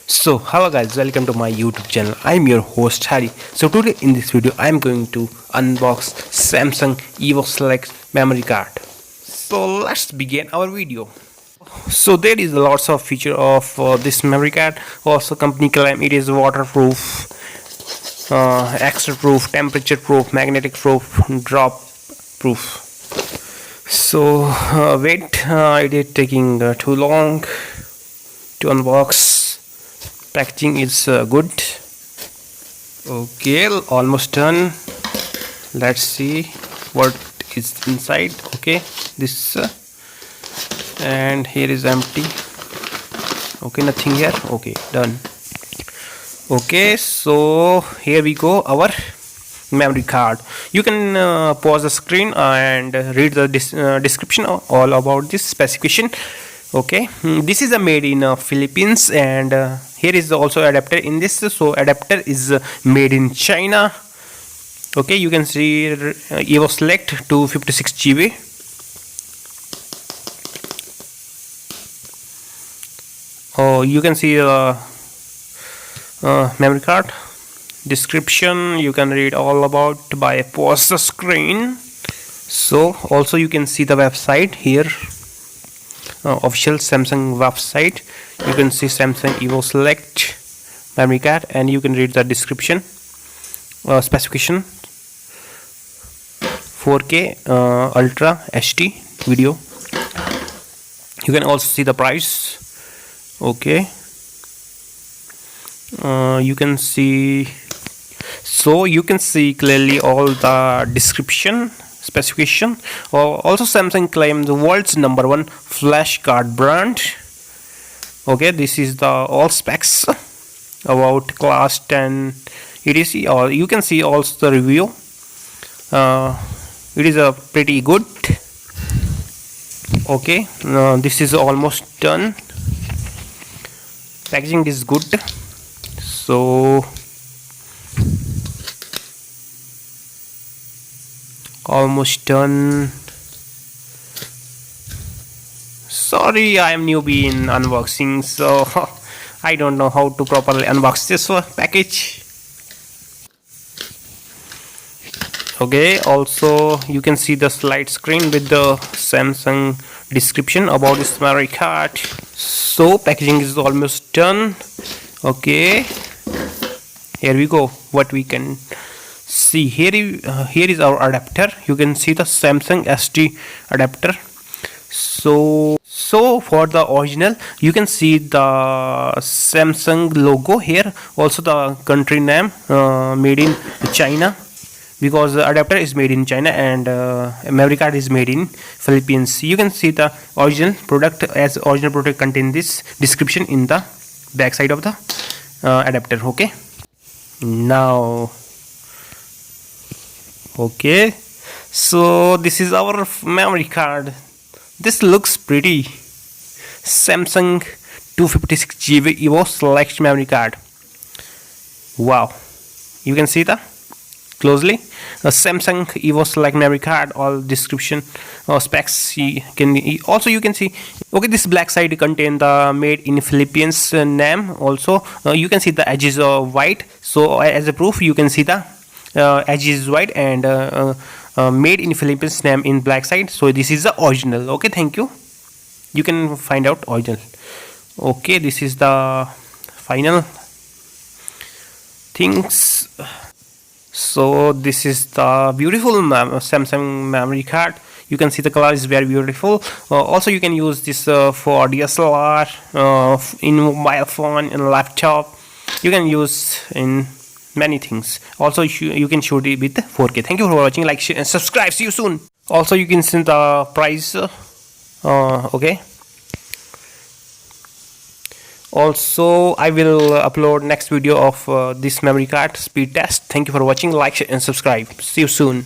So hello guys, welcome to my YouTube channel. I'm your host Harry. So today in this video I'm going to unbox Samsung EVO Select memory card. So let's begin our video. So there is lots of feature of this memory card. Also company claim it is waterproof, extra proof, temperature proof, magnetic proof, drop proof. So wait, it is taking too long to unbox. Packaging is good. Okay, almost done. Let's see what is inside. Okay, this and here is empty. Okay, nothing here. Okay, done. Okay, so here we go, our memory card. You can pause the screen and read the description all about this specification. Okay, this is a made in Philippines, and here is also adapter in this. So adapter is made in China. Okay, you can see EVO Select 256 GB. Oh, you can see memory card description. You can read all about by pause the screen. So also you can see the website here. Official Samsung website. You can see Samsung EVO Select memory card, and you can read the description, specification, 4K Ultra HD video. You can also see the price. Okay, you can see, so you can see clearly all the description, specification. Also Samsung claims the world's #1 flash card brand. Okay, this is the all specs about class 10 etc. Or you can see also the review. It is a pretty good. Okay, this is almost done. Packaging is good. So almost done. Sorry, I am newbie in unboxing, so I don't know how to properly unbox this package. Okay, also you can see the slide screen with the Samsung description about this memory card. So packaging is almost done. Okay, here we go. What we can see here is our adapter. You can see the Samsung SD adapter. So for the original, you can see the Samsung logo here, also the country name, made in China, because the adapter is made in China and memory card is made in Philippines. You can see the original product, as original product contain this description in the back side of the adapter. Okay, now okay, so this is our memory card. This looks pretty. Samsung 256 GB EVO Select memory card. Wow, you can see the closely Samsung EVO Select memory card, all description, specs. You can see. Okay, this black side contain the made in Philippines name. Also you can see the edges are white, so as a proof you can see the edge is white, and made in Philippines name in black side. So this is the original. Okay, thank you. You can find out original. Okay, this is the final things. So this is the beautiful Samsung memory card. You can see the color is very beautiful. Also you can use this for DSLR, in mobile phone, in laptop. You can use in many things. Also you can shoot it with 4K. Thank you for watching. Like, share and subscribe. See you soon. Also you can see the price. Okay, also I will upload next video of this memory card speed test. Thank you for watching. Like, share and subscribe. See you soon.